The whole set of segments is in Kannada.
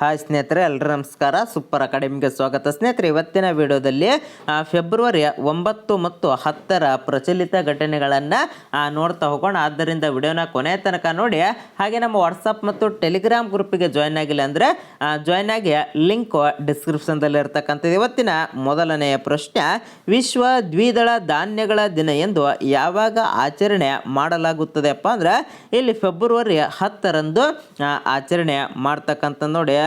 ಹಾಯ್ ಸ್ನೇಹಿತರೆ, ಎಲ್ಲರೂ ನಮಸ್ಕಾರ. ಸೂಪರ್ ಅಕಾಡೆಮಿಗೆ ಸ್ವಾಗತ. ಸ್ನೇಹಿತರೆ, ಇವತ್ತಿನ ವಿಡಿಯೋದಲ್ಲಿ ಫೆಬ್ರವರಿ 9 ಮತ್ತು 10ರ ಪ್ರಚಲಿತ ಘಟನೆಗಳನ್ನು ನೋಡ್ತಾ ಹೋಗೋಣ. ಆದ್ದರಿಂದ ವಿಡಿಯೋನ ಕೊನೆ ತನಕ ನೋಡಿ. ಹಾಗೆ ನಮ್ಮ ವಾಟ್ಸಪ್ ಮತ್ತು ಟೆಲಿಗ್ರಾಮ್ ಗ್ರೂಪಿಗೆ ಜಾಯ್ನ್ ಆಗಿಲ್ಲ ಅಂದರೆ ಜಾಯ್ನ್ ಆಗಿ, ಲಿಂಕ್ ಡಿಸ್ಕ್ರಿಪ್ಷನ್ದಲ್ಲಿ ಇರ್ತಕ್ಕಂಥದ್ದು. ಇವತ್ತಿನ ಮೊದಲನೆಯ ಪ್ರಶ್ನೆ, ವಿಶ್ವ ದ್ವಿದಳ ಧಾನ್ಯಗಳ ದಿನ ಎಂದು ಯಾವಾಗ ಆಚರಣೆ ಮಾಡಲಾಗುತ್ತದೆಪ್ಪ ಅಂದ್ರೆ ಇಲ್ಲಿ ಫೆಬ್ರವರಿ 10ರಂದು ಆಚರಣೆ ಮಾಡ್ತಕ್ಕಂಥ ನೋಡಿ.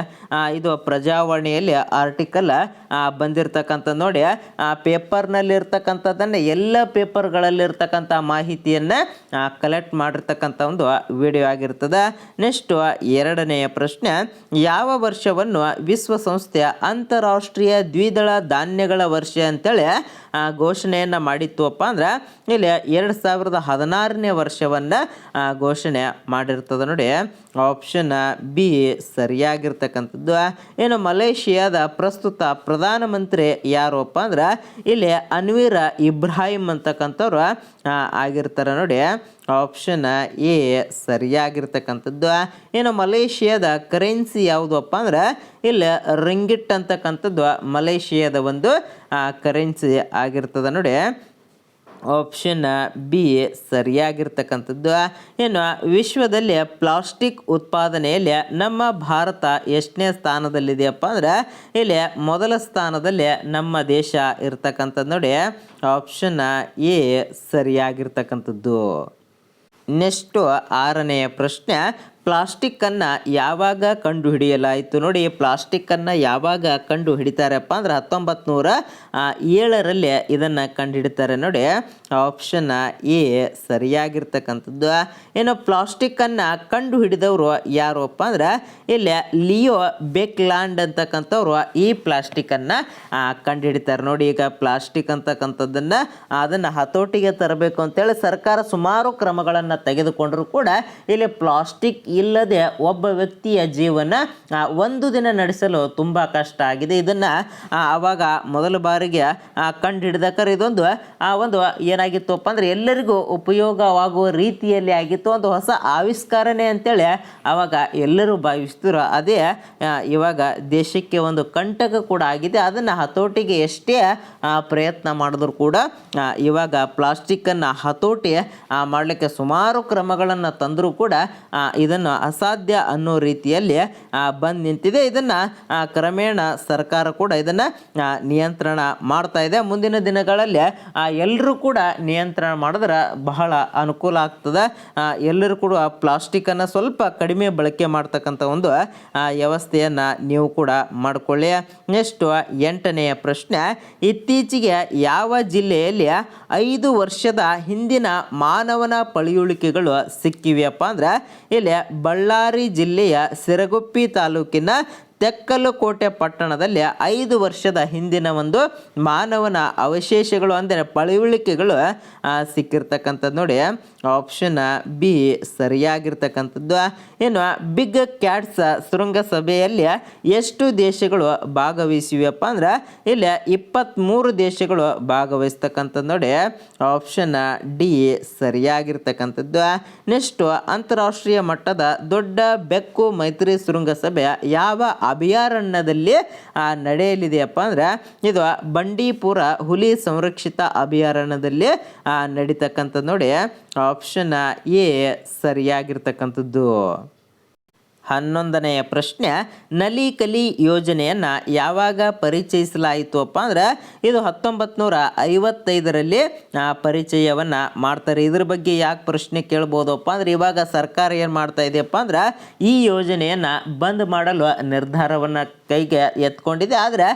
ಇದು ಪ್ರಜಾವಾಣಿಯಲ್ಲಿ ಆರ್ಟಿಕಲ್ ಬಂದಿರತಕ್ಕಂಥ ನೋಡಿ. ಪೇಪರ್ನಲ್ಲಿ ಇರ್ತಕ್ಕಂಥದ್ದನ್ನು ಎಲ್ಲ ಪೇಪರ್ಗಳಲ್ಲಿ ಇರ್ತಕ್ಕಂಥ ಮಾಹಿತಿಯನ್ನು ಕಲೆಕ್ಟ್ ಮಾಡಿರ್ತಕ್ಕಂಥ ಒಂದು ವಿಡಿಯೋ ಆಗಿರ್ತದೆ. ನೆಕ್ಸ್ಟು ಎರಡನೆಯ ಪ್ರಶ್ನೆ, ಯಾವ ವರ್ಷವನ್ನು ವಿಶ್ವಸಂಸ್ಥೆಯ ಅಂತಾರಾಷ್ಟ್ರೀಯ ದ್ವಿದಳ ಧಾನ್ಯಗಳ ವರ್ಷ ಅಂತೇಳಿ ಘೋಷಣೆಯನ್ನು ಮಾಡಿತ್ತುವಪ್ಪ ಅಂದ್ರೆ ಇಲ್ಲಿ 2016ನೇ ವರ್ಷವನ್ನು ಘೋಷಣೆ ಮಾಡಿರ್ತದೆ ನೋಡಿ. ಆಪ್ಷನ್ ಬಿ ಸರಿಯಾಗಿರ್ತಕ್ಕಂಥದ್ದು. ಏನು ಮಲೇಷಿಯಾದ ಪ್ರಸ್ತುತ ಪ್ರಧಾನಮಂತ್ರಿ ಯಾರಪ್ಪ ಅಂದ್ರೆ ಇಲ್ಲಿ ಅನ್ವೀರ್ ಇಬ್ರಾಹಿಂ ಅಂತಕ್ಕಂಥವ್ರು ಆಗಿರ್ತಾರೆ ನೋಡಿ. ಆಪ್ಷನ್ ಎ ಸರಿಯಾಗಿರ್ತಕ್ಕಂಥದ್ದು. ಏನು ಮಲೇಷಿಯಾದ ಕರೆನ್ಸಿ ಯಾವುದಪ್ಪ ಅಂದ್ರೆ ಇಲ್ಲಿ ರಿಂಗಿಟ್ ಅಂತಕ್ಕಂಥದ್ದು ಮಲೇಷಿಯಾದ ಒಂದು ಕರೆನ್ಸಿ ಆಗಿರ್ತದೆ ನೋಡಿ. ಆಪ್ಷನ್ ಬಿ ಸರಿಯಾಗಿರ್ತಕ್ಕಂಥದ್ದು. ಇನ್ನು ವಿಶ್ವದಲ್ಲಿ ಪ್ಲಾಸ್ಟಿಕ್ ಉತ್ಪಾದನೆಯಲ್ಲಿ ನಮ್ಮ ಭಾರತ ಎಷ್ಟನೇ ಸ್ಥಾನದಲ್ಲಿದೆಯಪ್ಪ ಅಂದ್ರೆ ಇಲ್ಲಿ ಮೊದಲ ಸ್ಥಾನದಲ್ಲಿ ನಮ್ಮ ದೇಶ ಇರ್ತಕ್ಕಂಥದ್ದು ನೋಡಿ. Option A ಸರಿಯಾಗಿರ್ತಕ್ಕಂಥದ್ದು. ನೆಕ್ಸ್ಟು ಆರನೆಯ ಪ್ರಶ್ನೆ, ಪ್ಲಾಸ್ಟಿಕ್ಕನ್ನು ಯಾವಾಗ ಕಂಡು ಹಿಡಿಯಲಾಯಿತು ನೋಡಿ. ಪ್ಲಾಸ್ಟಿಕ್ಕನ್ನು ಯಾವಾಗ ಕಂಡು ಹಿಡಿತಾರಪ್ಪ ಅಂದ್ರೆ 1907ರಲ್ಲಿ ಇದನ್ನು ಕಂಡು ಹಿಡಿತಾರೆ ನೋಡಿ. ಆಪ್ಷನ್ ಎ ಸರಿಯಾಗಿರ್ತಕ್ಕಂಥದ್ದು. ಇನ್ನು ಪ್ಲಾಸ್ಟಿಕ್ಕನ್ನು ಕಂಡು ಹಿಡಿದವರು ಯಾರಪ್ಪ ಅಂದ್ರೆ ಇಲ್ಲಿ ಲಿಯೋ ಬೇಕ್ಲ್ಯಾಂಡ್ ಅಂತಕ್ಕಂಥವ್ರು ಈ ಪ್ಲಾಸ್ಟಿಕ್ಕನ್ನು ಕಂಡು ಹಿಡಿತಾರೆ ನೋಡಿ. ಈಗ ಪ್ಲಾಸ್ಟಿಕ್ ಅಂತಕ್ಕಂಥದ್ದನ್ನು ಅದನ್ನು ಹತೋಟಿಗೆ ತರಬೇಕು ಅಂತೇಳಿ ಸರ್ಕಾರ ಸುಮಾರು ಕ್ರಮಗಳನ್ನು ತೆಗೆದುಕೊಂಡರೂ ಕೂಡ ಇಲ್ಲಿ ಪ್ಲಾಸ್ಟಿಕ್ ಇಲ್ಲದೆ ಒಬ್ಬ ವ್ಯಕ್ತಿಯ ಜೀವನ ಒಂದು ದಿನ ನಡೆಸಲು ತುಂಬ ಕಷ್ಟ ಆಗಿದೆ. ಇದನ್ನು ಆವಾಗ ಮೊದಲ ಬಾರಿಗೆ ಕಂಡು ಹಿಡಿದಕ್ಕರೆ ಇದೊಂದು ಒಂದು ಏನಾಗಿತ್ತಪ್ಪ ಅಂದರೆ ಎಲ್ಲರಿಗೂ ಉಪಯೋಗವಾಗುವ ರೀತಿಯಲ್ಲಿ ಆಗಿತ್ತು. ಒಂದು ಹೊಸ ಆವಿಷ್ಕಾರನೇ ಅಂತೇಳಿ ಆವಾಗ ಎಲ್ಲರೂ ಭಾವಿಸ್ತಿರೋ ಅದೇ ಇವಾಗ ದೇಶಕ್ಕೆ ಒಂದು ಕಂಟಕ ಕೂಡ ಆಗಿದೆ. ಅದನ್ನು ಹತೋಟಿಗೆ ಎಷ್ಟೇ ಪ್ರಯತ್ನ ಮಾಡಿದ್ರು ಕೂಡ ಇವಾಗ ಪ್ಲಾಸ್ಟಿಕ್ಕನ್ನು ಹತೋಟಿ ಮಾಡಲಿಕ್ಕೆ ಸುಮಾರು ಕ್ರಮಗಳನ್ನು ತಂದರೂ ಕೂಡ ಇದನ್ನು ಅಸಾಧ್ಯ ಅನ್ನೋ ರೀತಿಯಲ್ಲಿ ಬಂದು ನಿಂತಿದೆ. ಇದನ್ನು ಕ್ರಮೇಣ ಸರ್ಕಾರ ಕೂಡ ಇದನ್ನು ನಿಯಂತ್ರಣ ಮಾಡ್ತಾ ಇದೆ. ಮುಂದಿನ ದಿನಗಳಲ್ಲಿ ಎಲ್ಲರೂ ಕೂಡ ನಿಯಂತ್ರಣ ಮಾಡಿದ್ರೆ ಬಹಳ ಅನುಕೂಲ ಆಗ್ತದೆ. ಎಲ್ಲರೂ ಕೂಡ ಪ್ಲಾಸ್ಟಿಕ್ಕನ್ನು ಸ್ವಲ್ಪ ಕಡಿಮೆ ಬಳಕೆ ಮಾಡ್ತಕ್ಕಂಥ ಒಂದು ವ್ಯವಸ್ಥೆಯನ್ನು ನೀವು ಕೂಡ ಮಾಡಿಕೊಳ್ಳಿ. ನೆಕ್ಸ್ಟು ಎಂಟನೆಯ ಪ್ರಶ್ನೆ, ಇತ್ತೀಚೆಗೆ ಯಾವ ಜಿಲ್ಲೆಯಲ್ಲಿ 5 ವರ್ಷದ ಹಿಂದಿನ ಮಾನವನ ಪಳೆಯುಳಿಕೆಗಳು ಸಿಕ್ಕಿವೆಯಪ್ಪ ಅಂದ್ರೆ ಇಲ್ಲಿ ಬಳ್ಳಾರಿ ಜಿಲ್ಲೆಯ ಸಿರಗುಪ್ಪಿ ತಾಲೂಕಿನ ತೆಕ್ಕಲಕೋಟೆ ಪಟ್ಟಣದಲ್ಲಿ 5 ವರ್ಷದ ಹಿಂದಿನ ಒಂದು ಮಾನವನ ಅವಶೇಷಗಳು ಅಂದರೆ ಪಳೆಯುಳಿಕೆಗಳು ಸಿಕ್ಕಿರ್ತಕ್ಕಂಥದ್ದು ನೋಡಿ. ಆಪ್ಷನ್ ಬಿ ಸರಿಯಾಗಿರ್ತಕ್ಕಂಥದ್ದು. ಇನ್ನು ಬಿಗ್ ಕ್ಯಾಟ್ಸ್ ಶೃಂಗಸಭೆಯಲ್ಲಿ ಎಷ್ಟು ದೇಶಗಳು ಭಾಗವಹಿಸಿವೆಯಪ್ಪ ಅಂದ್ರೆ ಇಲ್ಲಿ 23 ದೇಶಗಳು ಭಾಗವಹಿಸ್ತಕ್ಕಂಥದ್ದು ನೋಡಿ. Option D ಸರಿಯಾಗಿರ್ತಕ್ಕಂಥದ್ದು. ನೆಕ್ಸ್ಟು ಅಂತಾರಾಷ್ಟ್ರೀಯ ಮಟ್ಟದ ದೊಡ್ಡ ಬೆಕ್ಕು ಮೈತ್ರಿ ಶೃಂಗಸಭೆ ಯಾವ ಅಭಯಾರಣ್ಯದಲ್ಲಿ ನಡೆಯಲಿದೆಯಪ್ಪ ಅಂದ್ರೆ ಇದು ಬಂಡೀಪುರ ಹುಲಿ ಸಂರಕ್ಷಿತ ಅಭಯಾರಣ್ಯದಲ್ಲಿ ನಡೀತಕ್ಕಂಥದ್ದು ನೋಡಿ. Option A ಸರಿಯಾಗಿರ್ತಕ್ಕಂಥದ್ದು. 11ನೆಯ ಪ್ರಶ್ನೆ, ನಲಿ ಕಲಿ ಯೋಜನೆಯನ್ನು ಯಾವಾಗ ಪರಿಚಯಿಸಲಾಯಿತು ಅಪ್ಪ ಅಂದ್ರೆ ಇದು 1955ರಲ್ಲಿ ಪರಿಚಯವನ್ನು ಮಾಡ್ತಾರೆ. ಇದ್ರ ಬಗ್ಗೆ ಯಾಕೆ ಪ್ರಶ್ನೆ ಕೇಳ್ಬೋದಪ್ಪ ಅಂದ್ರೆ ಇವಾಗ ಸರ್ಕಾರ ಏನು ಮಾಡ್ತಾ ಇದೆಯಪ್ಪ ಅಂದ್ರೆ ಈ ಯೋಜನೆಯನ್ನು ಬಂದ್ ಮಾಡಲು ನಿರ್ಧಾರವನ್ನು ಕೈಗೆ ಎತ್ಕೊಂಡಿದೆ. ಆದರೆ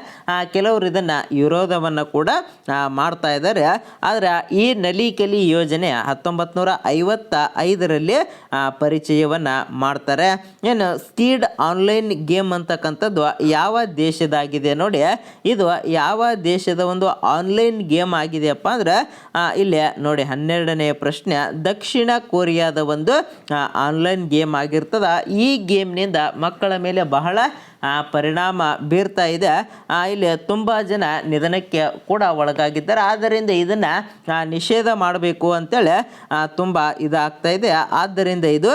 ಕೆಲವರು ಇದನ್ನು ವಿರೋಧವನ್ನು ಕೂಡ ಮಾಡ್ತಾ ಇದ್ದಾರೆ. ಆದರೆ ಈ ನಲಿ ಕಲಿ ಯೋಜನೆ 1955ರಲ್ಲಿ ಪರಿಚಯವನ್ನು ಮಾಡ್ತಾರೆ. ಸ್ಕೀಡ್ ಆನ್ಲೈನ್ ಗೇಮ್ ಅಂತಕ್ಕಂಥದ್ದು ಯಾವ ದೇಶದಾಗಿದೆ ನೋಡಿ. ಇದು ಯಾವ ದೇಶದ ಒಂದು ಆನ್ಲೈನ್ ಗೇಮ್ ಆಗಿದೆಯಪ್ಪ ಅಂದ್ರೆ ಇಲ್ಲಿ ನೋಡಿ 12ನೆಯ ಪ್ರಶ್ನೆ, ದಕ್ಷಿಣ ಕೊರಿಯಾದ ಒಂದು ಆನ್ಲೈನ್ ಗೇಮ್ ಆಗಿರ್ತದೆ. ಈ ಗೇಮ್ನಿಂದ ಮಕ್ಕಳ ಮೇಲೆ ಬಹಳ ಪರಿಣಾಮ ಬೀರ್ತಾ ಇದೆ. ಇಲ್ಲಿ ತುಂಬ ಜನ ನಿಧನಕ್ಕೆ ಕೂಡ ಒಳಗಾಗಿದ್ದಾರೆ. ಆದ್ದರಿಂದ ಇದನ್ನು ನಿಷೇಧ ಮಾಡಬೇಕು ಅಂತೇಳಿ ತುಂಬ ಇದಾಗ್ತಾ ಇದೆ. ಆದ್ದರಿಂದ ಇದು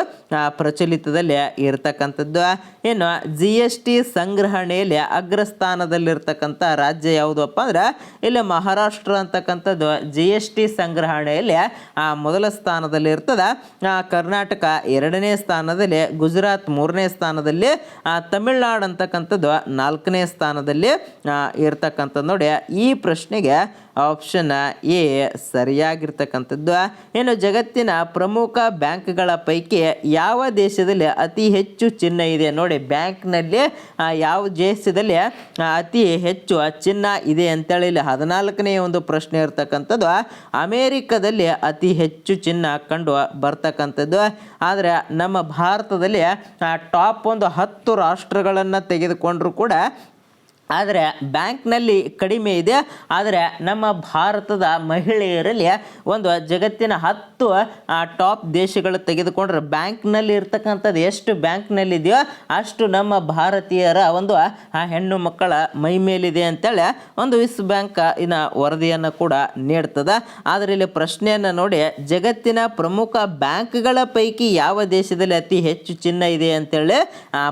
ಪ್ರಚಲಿತದಲ್ಲಿ ಇರತಕ್ಕಂಥ ಸರಿಯಾಗಿರ್ತಕ್ಕಂಥದ್ದು. ಏನು GST ಸಂಗ್ರಹಣೆಯಲ್ಲಿ ಅಗ್ರಸ್ಥಾನದಲ್ಲಿರ್ತಕ್ಕಂಥ ರಾಜ್ಯ ಯಾವುದಪ್ಪ ಅಂದ್ರೆ ಇಲ್ಲಿ ಮಹಾರಾಷ್ಟ್ರ ಅಂತಕ್ಕಂಥದ್ದು GST ಸಂಗ್ರಹಣೆಯಲ್ಲಿ ಮೊದಲ ಸ್ಥಾನದಲ್ಲಿ ಇರ್ತದೆ. ಕರ್ನಾಟಕ 2ನೇ ಸ್ಥಾನದಲ್ಲಿ, ಗುಜರಾತ್ 3ನೇ ಸ್ಥಾನದಲ್ಲಿ, ತಮಿಳುನಾಡು ಅಂತಕ್ಕಂಥದ್ದು 4ನೇ ಸ್ಥಾನದಲ್ಲಿ ಇರ್ತಕ್ಕಂಥದ್ದು. ನೋಡಿ, ಈ ಪ್ರಶ್ನೆಗೆ ಆಪ್ಷನ್ ಎ ಸರಿಯಾಗಿರ್ತಕ್ಕಂಥದ್ದು. ಏನು ಜಗತ್ತಿನ ಪ್ರಮುಖ ಬ್ಯಾಂಕ್ಗಳ ಪೈಕಿ ಯಾವ ದೇಶದಲ್ಲಿ ಅತಿ ಹೆಚ್ಚು ಚಿನ್ನ ಇದೆ? ನೋಡಿ, ಬ್ಯಾಂಕ್ನಲ್ಲಿ ಯಾವ ದೇಶದಲ್ಲಿ ಅತಿ ಹೆಚ್ಚು ಚಿನ್ನ ಇದೆ ಅಂತೇಳಿ ಇಲ್ಲಿ 14ನೇ ಒಂದು ಪ್ರಶ್ನೆ ಇರ್ತಕ್ಕಂಥದ್ದು. ಅಮೇರಿಕದಲ್ಲಿ ಅತಿ ಹೆಚ್ಚು ಚಿನ್ನ ಕಂಡು ಬರ್ತಕ್ಕಂಥದ್ದು. ಆದರೆ ನಮ್ಮ ಭಾರತದಲ್ಲಿ ಟಾಪ್ ಒಂದು 10 ರಾಷ್ಟ್ರಗಳನ್ನು ತೆಗೆದುಕೊಂಡ್ರೂ ಕೂಡ ಆದರೆ ಬ್ಯಾಂಕ್ನಲ್ಲಿ ಕಡಿಮೆ ಇದೆ. ಆದರೆ ನಮ್ಮ ಭಾರತದ ಮಹಿಳೆಯರಲ್ಲಿ ಒಂದು ಜಗತ್ತಿನ 10 ಟಾಪ್ ದೇಶಗಳು ತೆಗೆದುಕೊಂಡ್ರೆ ಬ್ಯಾಂಕ್ನಲ್ಲಿ ಇರ್ತಕ್ಕಂಥದ್ದು ಎಷ್ಟು ಬ್ಯಾಂಕ್ನಲ್ಲಿದೆಯೋ ಅಷ್ಟು ನಮ್ಮ ಭಾರತೀಯರ ಒಂದು ಹೆಣ್ಣು ಮಕ್ಕಳ ಮೈ ಮೇಲಿದೆ ಅಂತೇಳಿ ಒಂದು ವಿಶ್ವ ಬ್ಯಾಂಕ್ ಇನ್ನು ವರದಿಯನ್ನು ಕೂಡ ನೀಡ್ತದೆ. ಆದರೆ ಇಲ್ಲಿ ಪ್ರಶ್ನೆಯನ್ನು ನೋಡಿ, ಜಗತ್ತಿನ ಪ್ರಮುಖ ಬ್ಯಾಂಕ್ಗಳ ಪೈಕಿ ಯಾವ ದೇಶದಲ್ಲಿ ಅತಿ ಹೆಚ್ಚು ಚಿನ್ನ ಇದೆ ಅಂತೇಳಿ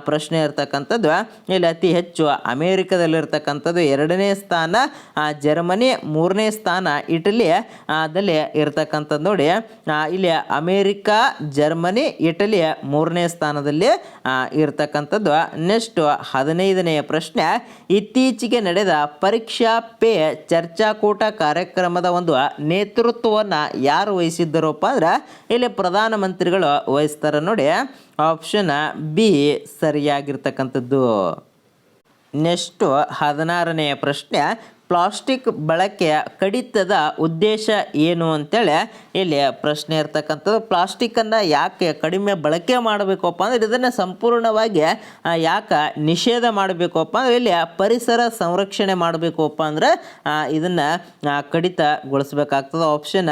ಪ್ರಶ್ನೆ ಇರ್ತಕ್ಕಂಥದ್ದು. ಇಲ್ಲಿ ಅತಿ ಹೆಚ್ಚು ಅಮೇರಿಕದಲ್ಲಿ ಇರ್ತಕ್ಕಂಥದ್ದು 2ನೇ ಸ್ಥಾನ, ಜರ್ಮನಿ 3ನೇ ಸ್ಥಾನ, ಇಟಲಿ ದಲ್ಲಿ ಇರ್ತಕ್ಕಂಥದ್ದು. ನೋಡಿ, ಇಲ್ಲಿ ಅಮೇರಿಕಾ, ಜರ್ಮನಿ, ಇಟಲಿ 3ನೇ ಸ್ಥಾನದಲ್ಲಿ ಇರ್ತಕ್ಕಂಥದ್ದು. ನೆಕ್ಸ್ಟ್ 15ನೆಯ ಪ್ರಶ್ನೆ, ಇತ್ತೀಚೆಗೆ ನಡೆದ ಪರೀಕ್ಷಾ ಪೇ ಚರ್ಚಾಕೂಟ ಕಾರ್ಯಕ್ರಮದ ಒಂದು ನೇತೃತ್ವವನ್ನು ಯಾರು ವಹಿಸಿದ್ದರಪ್ಪ ಅಂದ್ರೆ ಇಲ್ಲಿ ಪ್ರಧಾನಮಂತ್ರಿಗಳು ವಹಿಸ್ತಾರೆ. ನೋಡಿ, ಆಪ್ಷನ್ ಬಿ ಸರಿಯಾಗಿರ್ತಕ್ಕಂಥದ್ದು. ನೆಕ್ಸ್ಟು 16ನೆಯ ಪ್ರಶ್ನೆ, ಪ್ಲಾಸ್ಟಿಕ್ ಬಳಕೆ ಕಡಿತದ ಉದ್ದೇಶ ಏನು ಅಂತೇಳಿ ಇಲ್ಲಿ ಪ್ರಶ್ನೆ ಇರ್ತಕ್ಕಂಥದ್ದು. ಪ್ಲಾಸ್ಟಿಕ್ಕನ್ನು ಯಾಕೆ ಕಡಿಮೆ ಬಳಕೆ ಮಾಡಬೇಕಪ್ಪ ಅಂದರೆ ಇದನ್ನು ಸಂಪೂರ್ಣವಾಗಿ ಯಾಕೆ ನಿಷೇಧ ಮಾಡಬೇಕಪ್ಪ ಅಂದರೆ ಇಲ್ಲಿ ಪರಿಸರ ಸಂರಕ್ಷಣೆ ಮಾಡಬೇಕಪ್ಪ ಅಂದರೆ ಇದನ್ನು ಕಡಿತಗೊಳಿಸ್ಬೇಕಾಗ್ತದೆ. ಆಪ್ಷನ್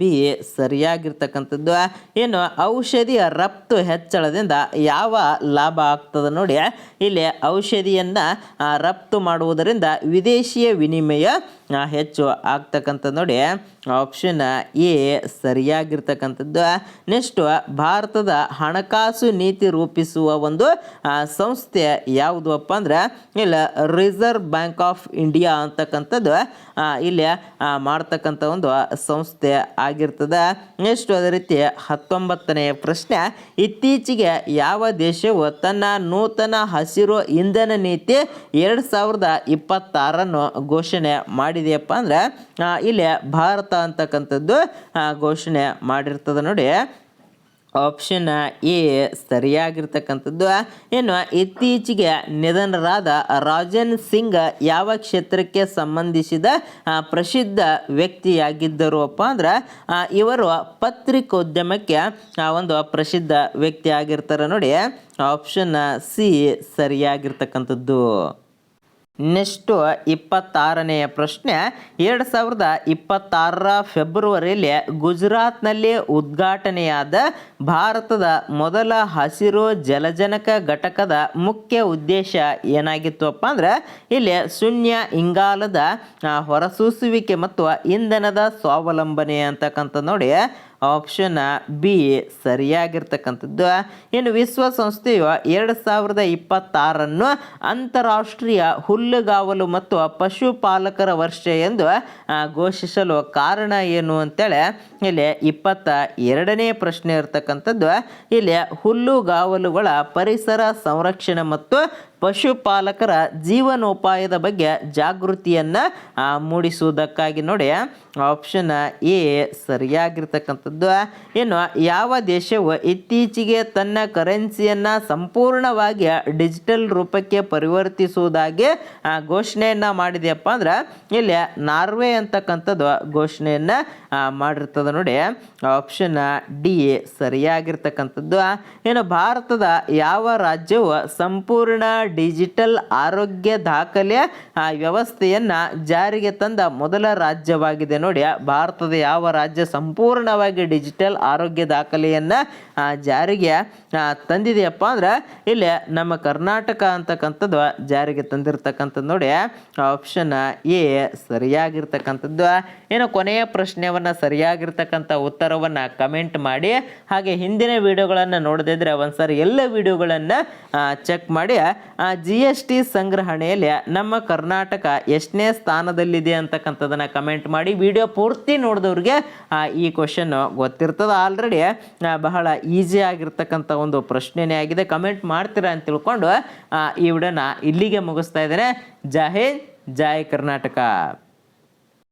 ಬಿ ಸರಿಯಾಗಿರ್ತಕ್ಕಂಥದ್ದು. ಏನು ಔಷಧಿಯ ರಫ್ತು ಹೆಚ್ಚಳದಿಂದ ಯಾವ ಲಾಭ ಆಗ್ತದೆ? ನೋಡಿ, ಇಲ್ಲಿ ಔಷಧಿಯನ್ನು ರಫ್ತು ಮಾಡುವುದರಿಂದ ವಿದೇಶಿಯ ವಿನಿಮಯ ಹೆಚ್ಚು ಆಗ್ತಕ್ಕಂಥದ್ದು. ನೋಡಿ, ಆಪ್ಷನ್ ಎ ಸರಿಯಾಗಿರ್ತಕ್ಕಂಥದ್ದು. ನೆಕ್ಸ್ಟು ಭಾರತದ ಹಣಕಾಸು ನೀತಿ ರೂಪಿಸುವ ಒಂದು ಸಂಸ್ಥೆ ಯಾವುದು ಅಪ್ಪ ಅಂದ್ರೆ ಇಲ್ಲಿ ರಿಸರ್ವ್ ಬ್ಯಾಂಕ್ ಆಫ್ ಇಂಡಿಯಾ ಅಂತಕ್ಕಂಥದ್ದು ಇಲ್ಲಿ ಮಾಡ್ತಕ್ಕಂಥ ಒಂದು ಸಂಸ್ಥೆ ಆಗಿರ್ತದೆ. ನೆಕ್ಸ್ಟ್ ಅದೇ ರೀತಿ 19ನೆಯ ಪ್ರಶ್ನೆ, ಇತ್ತೀಚೆಗೆ ಯಾವ ದೇಶವು ತನ್ನ ನೂತನ ಹಸಿರು ಇಂಧನ ನೀತಿ 2026 ಘೋಷಣೆ ಮಾಡಿದೆಯಪ್ಪ ಅಂದ್ರೆ ಇಲ್ಲಿ ಭಾರತ ಅಂತಕ್ಕಂಥದ್ದು ಘೋಷಣೆ ಮಾಡಿರ್ತದೆ. ನೋಡಿ, ಆಪ್ಷನ್ ಎ ಸರಿಯಾಗಿರ್ತಕ್ಕಂಥದ್ದು. ಏನು ಇತ್ತೀಚೆಗೆ ನಿಧನರಾದ ರಾಜನ್ ಸಿಂಗ್ ಯಾವ ಕ್ಷೇತ್ರಕ್ಕೆ ಸಂಬಂಧಿಸಿದ ಪ್ರಸಿದ್ಧ ವ್ಯಕ್ತಿಯಾಗಿದ್ದರು ಅಪ್ಪ ಅಂದ್ರೆ ಇವರು ಪತ್ರಿಕೋದ್ಯಮಕ್ಕೆ ಒಂದು ಪ್ರಸಿದ್ಧ ವ್ಯಕ್ತಿ ಆಗಿರ್ತಾರೆ. ನೋಡಿ, ಆಪ್ಷನ್ ಸಿ ಸರಿಯಾಗಿರ್ತಕ್ಕಂಥದ್ದು. ನೆಕ್ಸ್ಟು 26ನೆಯ ಪ್ರಶ್ನೆ, 2026 ಫೆಬ್ರವರಿಯಲ್ಲಿ ಗುಜರಾತ್ನಲ್ಲಿ ಉದ್ಘಾಟನೆಯಾದ ಭಾರತದ ಮೊದಲ ಹಸಿರು ಜಲಜನಕ ಘಟಕದ ಮುಖ್ಯ ಉದ್ದೇಶ ಏನಾಗಿತ್ತು ಅಪ್ಪ ಅಂದ್ರೆ ಇಲ್ಲಿ ಶೂನ್ಯ ಇಂಗಾಲದ ಹೊರಸೂಸುವಿಕೆ ಮತ್ತು ಇಂಧನದ ಸ್ವಾವಲಂಬನೆ ಅಂತಕ್ಕಂಥದ್ದು. ನೋಡಿ, ಆಪ್ಷನ್ ಬಿ ಸರಿಯಾಗಿರ್ತಕ್ಕಂಥದ್ದು. ಇನ್ನು ವಿಶ್ವಸಂಸ್ಥೆಯು 2026 ಅಂತಾರಾಷ್ಟ್ರೀಯ ಹುಲ್ಲುಗಾವಲು ಮತ್ತು ಪಶುಪಾಲಕರ ವರ್ಷ ಎಂದು ಘೋಷಿಸಲು ಕಾರಣ ಏನು ಅಂತೇಳಿ ಇಲ್ಲಿ 22ನೇ ಪ್ರಶ್ನೆ ಇರ್ತಕ್ಕಂಥದ್ದು. ಇಲ್ಲಿ ಹುಲ್ಲುಗಾವಲುಗಳ ಪರಿಸರ ಸಂರಕ್ಷಣೆ ಮತ್ತು ಪಶುಪಾಲಕರ ಜೀವನೋಪಾಯದ ಬಗ್ಗೆ ಜಾಗೃತಿಯನ್ನು ಮೂಡಿಸುವುದಕ್ಕಾಗಿ. ನೋಡಿ, ಆಪ್ಷನ್ ಎ ಸರಿಯಾಗಿರ್ತಕ್ಕಂಥದ್ದು. ಇನ್ನು ಯಾವ ದೇಶವು ಇತ್ತೀಚೆಗೆ ತನ್ನ ಕರೆನ್ಸಿಯನ್ನು ಸಂಪೂರ್ಣವಾಗಿ ಡಿಜಿಟಲ್ ರೂಪಕ್ಕೆ ಪರಿವರ್ತಿಸುವುದಾಗಿ ಘೋಷಣೆಯನ್ನು ಮಾಡಿದೆಯಪ್ಪ ಅಂದ್ರೆ ಇಲ್ಲಿ ನಾರ್ವೆ ಅಂತಕ್ಕಂಥದ್ದು ಘೋಷಣೆಯನ್ನು ಮಾಡಿರ್ತದೆ. ನೋಡಿ, ಆಪ್ಷನ್ ಡಿ ಸರಿಯಾಗಿರ್ತಕ್ಕಂಥದ್ದು. ಇನ್ನು ಭಾರತದ ಯಾವ ರಾಜ್ಯವು ಸಂಪೂರ್ಣ ಡಿಜಿಟಲ್ ಆರೋಗ್ಯ ದಾಖಲೆ ವ್ಯವಸ್ಥೆಯನ್ನು ಜಾರಿಗೆ ತಂದ ಮೊದಲ ರಾಜ್ಯವಾಗಿದೆ ನೋಡಿ. ಭಾರತದ ಯಾವ ರಾಜ್ಯ ಸಂಪೂರ್ಣವಾಗಿ ಡಿಜಿಟಲ್ ಆರೋಗ್ಯ ದಾಖಲೆಯನ್ನು ಜಾರಿಗೆ ತಂದಿದೆಯಪ್ಪ ಅಂದ್ರೆ ಇಲ್ಲಿ ನಮ್ಮ ಕರ್ನಾಟಕ ಅಂತಕ್ಕಂಥದ್ದು ಜಾರಿಗೆ ತಂದಿರತಕ್ಕಂಥದ್ದು ನೋಡಿ. ಆಪ್ಷನ್ ಎ ಸರಿಯಾಗಿರ್ತಕ್ಕಂಥದ್ದು. ಏನು ಕೊನೆಯ ಪ್ರಶ್ನೆಯನ್ನು ಸರಿಯಾಗಿರ್ತಕ್ಕಂಥ ಉತ್ತರವನ್ನು ಕಮೆಂಟ್ ಮಾಡಿ. ಹಾಗೆ ಹಿಂದಿನ ವಿಡಿಯೋಗಳನ್ನು ನೋಡದಿದ್ರೆ ಒಂದ್ಸರಿ ಎಲ್ಲ ವಿಡಿಯೋಗಳನ್ನು ಚೆಕ್ ಮಾಡಿ. GST ಸಂಗ್ರಹಣೆಯಲ್ಲಿ ನಮ್ಮ ಕರ್ನಾಟಕ ಎಷ್ಟನೇ ಸ್ಥಾನದಲ್ಲಿದೆ ಅಂತಕ್ಕಂಥದ್ದನ್ನು ಕಮೆಂಟ್ ಮಾಡಿ. ವಿಡಿಯೋ ಪೂರ್ತಿ ನೋಡಿದವ್ರಿಗೆ ಈ ಕ್ವಶನ್ ಗೊತ್ತಿರ್ತದೆ ಆಲ್ರೆಡಿ. ಬಹಳ ಈಸಿ ಆಗಿರ್ತಕ್ಕಂಥ ಒಂದು ಪ್ರಶ್ನೆನೇ ಆಗಿದೆ. ಕಮೆಂಟ್ ಮಾಡ್ತೀರಾ ಅಂತ ತಿಳ್ಕೊಂಡು ಈ ವಿಡಿಯೋನ ಇಲ್ಲಿಗೆ ಮುಗಿಸ್ತಾ ಇದ್ದೇನೆ. ಜೈ ಹಿಂದ್, ಜೈ ಕರ್ನಾಟಕ.